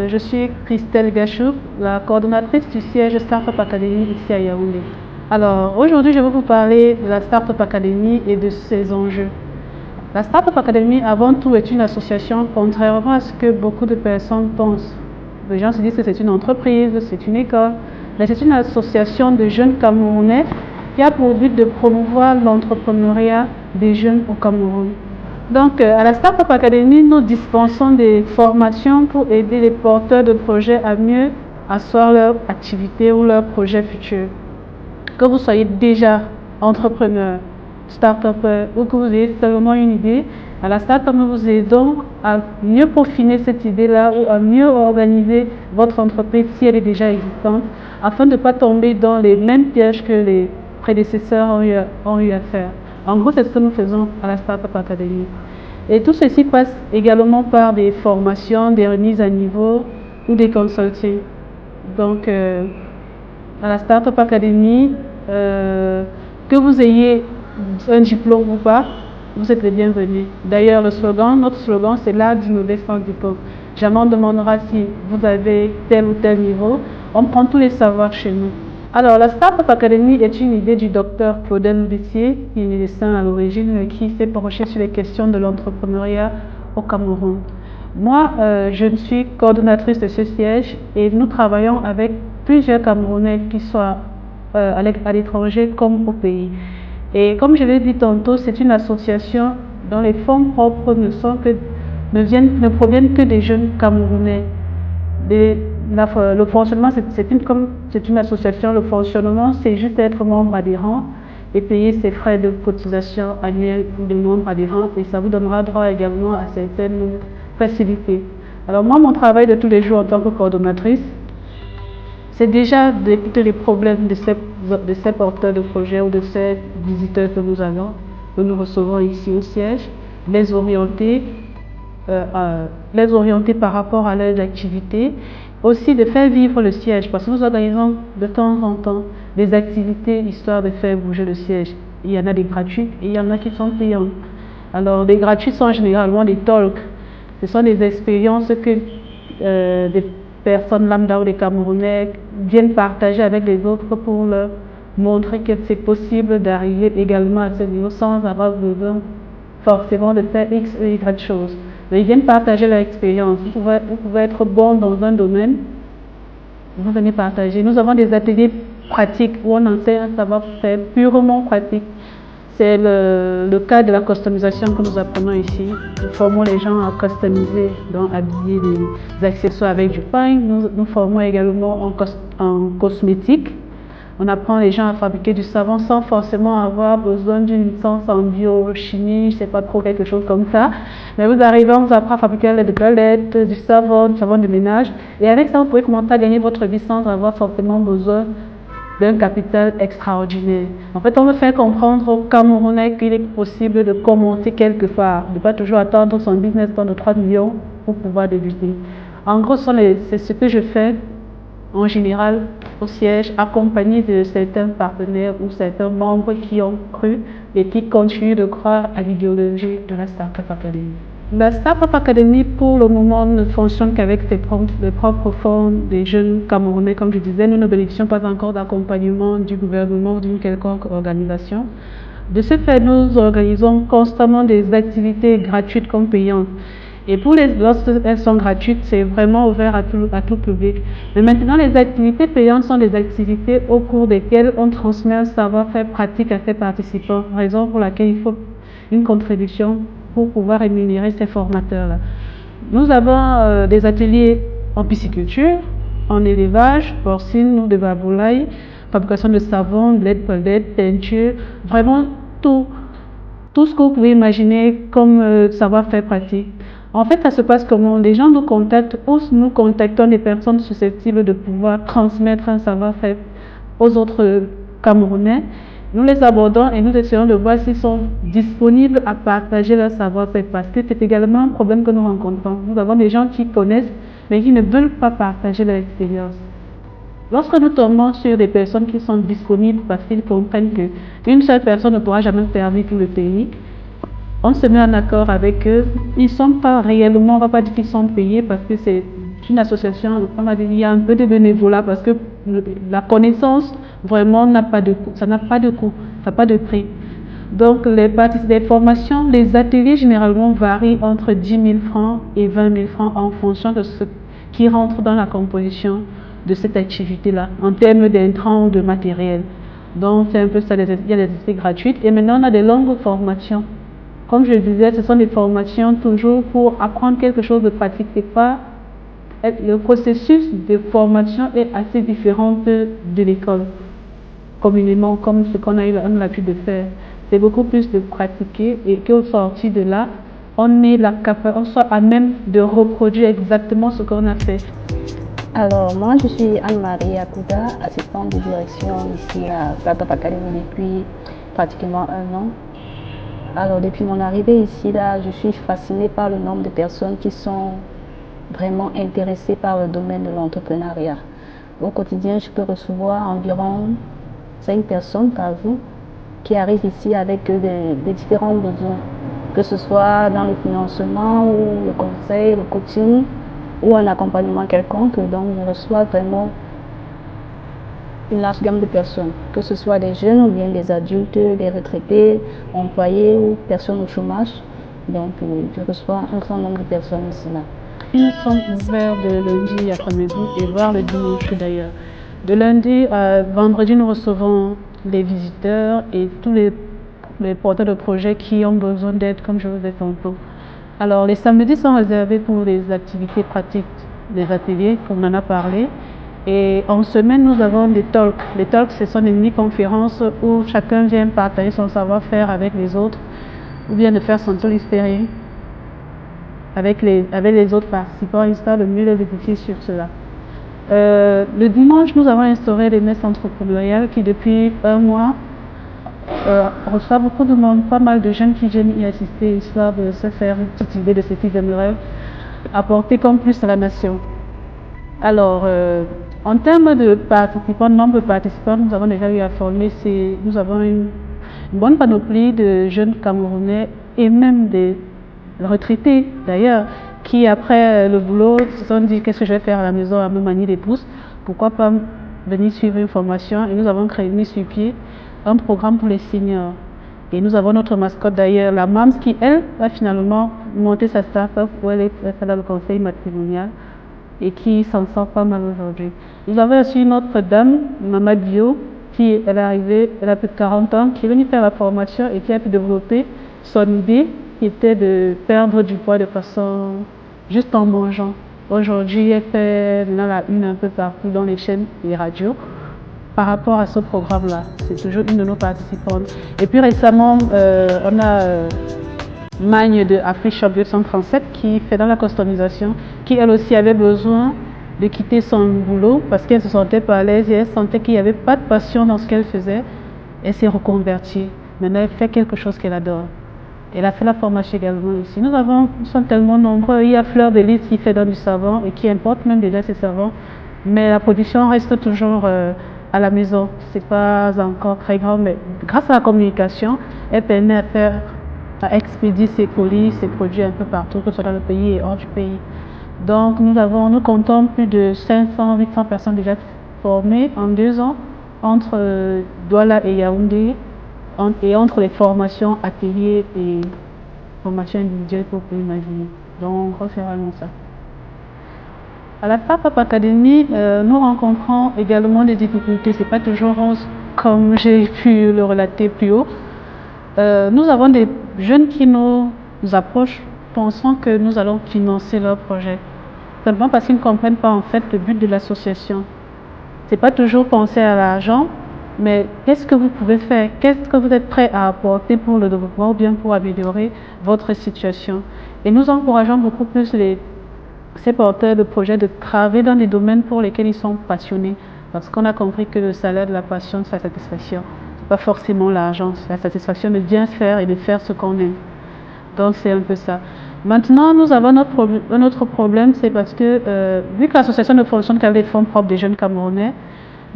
Je suis Christelle Gachou, la coordonnatrice du siège Startup Academy ici à Yaoundé. Alors, aujourd'hui, je vais vous parler de la Startup Academy et de ses enjeux. La Startup Academy, avant tout, est une association, contrairement à ce que beaucoup de personnes pensent. Les gens se disent que c'est une entreprise, c'est une école, mais c'est une association de jeunes Camerounais qui a pour but de promouvoir l'entrepreneuriat des jeunes au Cameroun. Donc, à la Startup Academy, nous dispensons des formations pour aider les porteurs de projets à mieux asseoir leur activité ou leur projet futur. Que vous soyez déjà entrepreneur, start-upper ou que vous ayez seulement une idée, à la Startup, nous vous aidons à mieux peaufiner cette idée-là ou à mieux organiser votre entreprise si elle est déjà existante, afin de ne pas tomber dans les mêmes pièges que les prédécesseurs ont eu à faire. En gros, c'est ce que nous faisons à la Startup Academy. Et tout ceci passe également par des formations, des remises à niveau ou des consulting. Donc, à la Startup Academy, que vous ayez un diplôme ou pas, vous êtes les bienvenus. D'ailleurs, notre slogan, c'est l'art d'innover sans diplôme. Jamais on ne demandera si vous avez tel ou tel niveau. On prend tous les savoirs chez nous. Alors, la Startup Academy est une idée du docteur Claudel Bissier, qui est médecin à l'origine, qui s'est penché sur les questions de l'entrepreneuriat au Cameroun. Moi, je suis coordonnatrice de ce siège et nous travaillons avec plusieurs Camerounais qui soient à l'étranger comme au pays. Et comme je l'ai dit tantôt, c'est une association dont les fonds propres ne proviennent que des jeunes Camerounais. Le fonctionnement, c'est une association, le fonctionnement, c'est juste être membre adhérent et payer ses frais de cotisation annuelle de membre adhérent, et ça vous donnera droit également à certaines facilités. Alors moi, mon travail de tous les jours en tant que coordonnatrice, c'est déjà d'écouter les problèmes de ces porteurs de projets ou de ces visiteurs que nous recevons ici au siège, les orienter par rapport à leurs activités, aussi de faire vivre le siège, parce que nous organisons de temps en temps des activités histoire de faire bouger le siège. Il y en a des gratuites et il y en a qui sont payantes. Alors, les gratuites sont généralement des talks. Ce sont des expériences que des personnes lambda ou des Camerounais viennent partager avec les autres pour leur montrer que c'est possible d'arriver également à ce niveau sans avoir besoin forcément de faire X ou Y choses. Mais ils viennent partager leur expérience. Vous pouvez être bon dans un domaine, vous venez partager. Nous avons des ateliers pratiques où on enseigne un savoir-faire purement pratique. C'est le cas de la customisation que nous apprenons ici. Nous formons les gens à customiser, donc habiller des accessoires avec du pain. Nous formons également en cosmétique. On apprend les gens à fabriquer du savon sans forcément avoir besoin d'une licence en biochimie, je ne sais pas trop, quelque chose comme ça. Mais vous arrivez, on vous apprend à fabriquer de toilette, du savon de ménage. Et avec ça, vous pouvez commencer à gagner votre vie sans avoir forcément besoin d'un capital extraordinaire. En fait, on veut faire comprendre aux Camerounais qu'il est possible de commencer quelque part, de ne pas toujours attendre son business plan de 3 millions pour pouvoir débuter. En gros, c'est ce que je fais en général au siège, accompagné de certains partenaires ou certains membres qui ont cru et qui continuent de croire à l'idéologie de la Startup Academy. La Startup Academy, pour le moment, ne fonctionne qu'avec les propres fonds des jeunes Camerounais. Comme je disais, nous ne bénéficions pas encore d'accompagnement du gouvernement ou d'une quelconque organisation. De ce fait, nous organisons constamment des activités gratuites comme payantes. Et lorsqu'elles sont gratuites, c'est vraiment ouvert à tout public. Mais maintenant, les activités payantes sont des activités au cours desquelles on transmet un savoir-faire pratique à ses participants, raison pour laquelle il faut une contribution pour pouvoir rémunérer ces formateurs-là. Nous avons des ateliers en pisciculture, en élevage, porcine ou de baboulaye, fabrication de savon, de lait, teinture, vraiment tout ce que vous pouvez imaginer comme savoir-faire pratique. En fait, ça se passe comment? Les gens nous contactent ou nous contactons des personnes susceptibles de pouvoir transmettre un savoir-faire aux autres Camerounais. Nous les abordons et nous essayons de voir s'ils sont disponibles à partager leur savoir-faire, parce que c'est également un problème que nous rencontrons. Nous avons des gens qui connaissent mais qui ne veulent pas partager leur expérience. Lorsque nous tombons sur des personnes qui sont disponibles parce qu'ils comprennent qu'une seule personne ne pourra jamais servir tout le pays, on se met en accord avec eux. Ils ne sont pas réellement, on ne va pas dire qu'ils sont payés parce que c'est une association, on va dire, il y a un peu de bénévolat parce que la connaissance vraiment n'a pas de coût, ça n'a pas de coût, ça n'a pas de prix. Donc les formations, les ateliers généralement varient entre 10 000 francs et 20 000 francs en fonction de ce qui rentre dans la composition de cette activité-là, en termes d'intrants ou de matériel. Donc c'est un peu ça, il y a des activités gratuites et maintenant on a des longues formations. Comme je le disais, ce sont des formations toujours pour apprendre quelque chose de pratique. Le processus de formation est assez différent de l'école, communément, comme ce qu'on a eu l'habitude de faire. C'est beaucoup plus de pratiquer et qu'au sortir de là, on soit à même de reproduire exactement ce qu'on a fait. Alors, moi, je suis Anne-Marie Akouda, assistante de direction ici à Startup Academy depuis pratiquement 1 an. Alors, depuis mon arrivée ici, là, je suis fascinée par le nombre de personnes qui sont vraiment intéressées par le domaine de l'entrepreneuriat. Au quotidien, je peux recevoir environ 5 personnes par jour qui arrivent ici avec des différents besoins, que ce soit dans le financement ou le conseil, le coaching ou un accompagnement quelconque. Donc, je reçois vraiment une large gamme de personnes, que ce soit des jeunes ou bien des adultes, des retraités, employés ou personnes au chômage. Donc, je reçois un grand nombre de personnes ici là. Ils sont ouverts de lundi après-midi et voire le dimanche d'ailleurs. De lundi à vendredi, nous recevons les visiteurs et tous les porteurs de projets qui ont besoin d'aide, comme je vous ai dit tantôt. Alors, les samedis sont réservés pour les activités pratiques, des ateliers, comme on en a parlé. Et en semaine, nous avons des talks. Les talks, ce sont des mini-conférences où chacun vient partager son savoir-faire avec les autres, ou bien de faire son tour expérience avec les autres participants, histoire de mieux les éduquer sur cela. Le dimanche, nous avons instauré les messes entrepreneuriales qui, depuis 1 mois, reçoit beaucoup de monde, pas mal de jeunes qui viennent y assister, histoire de se faire une petite idée de ce qu'ils aimeraient apporter comme plus à la nation. Alors, en termes de participants, nombre de participants, nous avons déjà eu à former, nous avons une bonne panoplie de jeunes Camerounais et même des retraités d'ailleurs, qui après le boulot se sont dit qu'est-ce que je vais faire à la maison à me manier les pouces, pourquoi pas venir suivre une formation, et nous avons mis sur pied un programme pour les seniors. Et nous avons notre mascotte d'ailleurs, la MAMS, qui elle va finalement monter sa start-up où elle est dans le conseil matrimonial et qui s'en sort pas mal aujourd'hui. Nous avons aussi une autre dame, Maman Bio, qui elle est arrivée, elle a plus de 40 ans, qui est venue faire la formation et qui a pu développer son idée qui était de perdre du poids de façon juste en mangeant. Aujourd'hui, elle fait la une un peu partout dans les chaînes et les radios par rapport à ce programme-là. C'est toujours une de nos participantes. Et puis récemment, on a Magne de Afrishop 237 qui fait dans la customisation, qui elle aussi avait besoin de quitter son boulot parce qu'elle se sentait pas à l'aise et elle sentait qu'il n'y avait pas de passion dans ce qu'elle faisait. Elle s'est reconvertie. Maintenant, elle fait quelque chose qu'elle adore. Elle a fait la formation également ici. Nous sommes tellement nombreux. Il y a Fleur de Lys qui fait dans du savon et qui importe même déjà ses savons. Mais la production reste toujours à la maison. C'est pas encore très grand, mais grâce à la communication, elle permet à expédier ses colis, ses produits un peu partout, que ce soit dans le pays et hors du pays. Donc nous comptons plus de 500-800 personnes déjà formées en 2 ans entre Douala et Yaoundé. Et entre les formations, ateliers et formations individuelles pour imaginer. Donc, c'est vraiment ça. À la Startup Academy, nous rencontrons également des difficultés. Ce n'est pas toujours rose comme j'ai pu le relater plus haut. Nous avons des jeunes qui nous approchent pensant que nous allons financer leur projet. Simplement parce qu'ils ne comprennent pas en fait le but de l'association. Ce n'est pas toujours penser à l'argent, mais qu'est-ce que vous pouvez faire? Qu'est-ce que vous êtes prêt à apporter pour le développement ou bien pour améliorer votre situation? Et nous encourageons beaucoup plus ces porteurs de projets de travailler dans des domaines pour lesquels ils sont passionnés. Parce qu'on a compris que le salaire de la passion, c'est la satisfaction. Ce n'est pas forcément l'argent, c'est la satisfaction de bien faire et de faire ce qu'on aime. Donc c'est un peu ça. Maintenant, nous avons un autre problème, c'est parce que vu que l'association ne fonctionne qu'avec les fonds propres des jeunes Camerounais,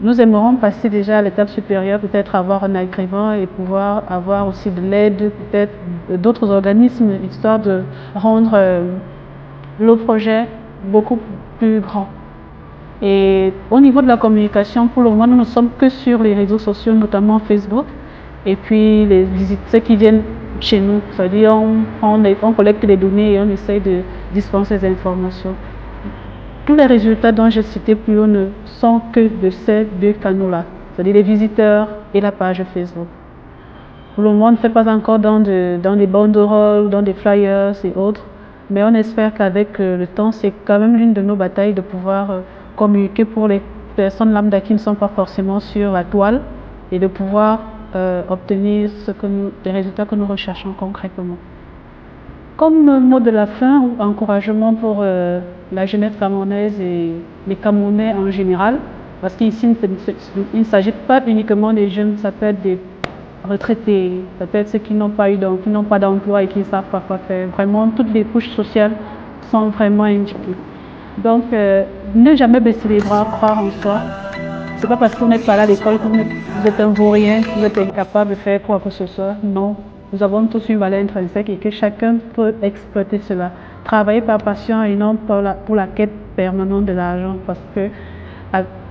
nous aimerons passer déjà à l'étape supérieure, peut-être avoir un agrément et pouvoir avoir aussi de l'aide, peut-être d'autres organismes, histoire de rendre le projet beaucoup plus grand. Et au niveau de la communication, pour le moment, nous ne sommes que sur les réseaux sociaux, notamment Facebook. Et puis, les visiteurs qui viennent chez nous, c'est-à-dire on collecte les données et on essaye de dispenser les informations. Tous les résultats dont j'ai cité plus haut ne sont que de ces deux canaux-là, c'est-à-dire les visiteurs et la page Facebook. Pour le moment, on ne fait pas encore dans des banderoles, dans des flyers et autres, mais on espère qu'avec le temps, c'est quand même l'une de nos batailles de pouvoir communiquer pour les personnes lambda qui ne sont pas forcément sur la toile et de pouvoir obtenir les résultats que nous recherchons concrètement. Comme mot de la fin ou encouragement pour la jeunesse camerounaise et les Camerounais en général, parce qu'ici il ne s'agit pas uniquement des jeunes, ça peut être des retraités, ça peut être ceux qui n'ont pas d'emploi et qui ne savent pas quoi faire. Vraiment, toutes les couches sociales sont vraiment impliquées. Donc, ne jamais baisser les bras, croire en soi. C'est pas parce que vous n'êtes pas là à l'école que vous êtes un vaurien, que vous êtes incapable de faire quoi que ce soit. Non, nous avons tous une valeur intrinsèque et que chacun peut exploiter cela. Travailler par passion et non pour la quête permanente de l'argent. Parce que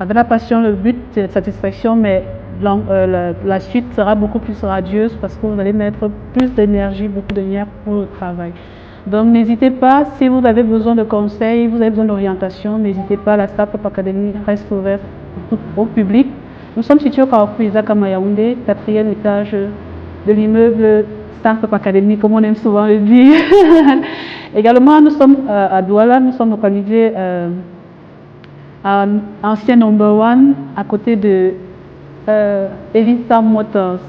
avec la passion, le but, c'est la satisfaction, mais la suite sera beaucoup plus radieuse parce que vous allez mettre plus d'énergie, beaucoup d'énergie pour le travail. Donc n'hésitez pas, si vous avez besoin de conseils, vous avez besoin d'orientation, n'hésitez pas, la Startup Academy reste ouverte au public. Nous sommes situés au Carrefour Isaac à Yaoundé, 4e étage de l'immeuble Startup Academy, comme on aime souvent le dire. Également, nous sommes à Douala, nous sommes localisés à ancien number one, à côté de Evita Motors,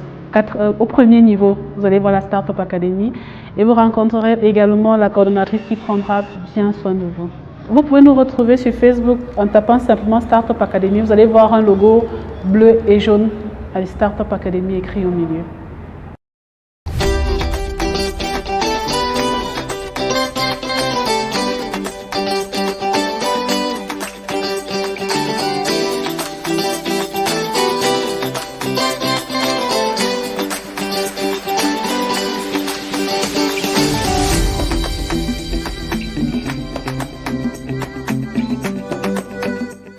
au premier niveau. Vous allez voir la Startup Academy et vous rencontrerez également la coordonnatrice qui prendra bien soin de vous. Vous pouvez nous retrouver sur Facebook en tapant simplement Startup Academy. Vous allez voir un logo bleu et jaune avec Startup Academy écrit au milieu.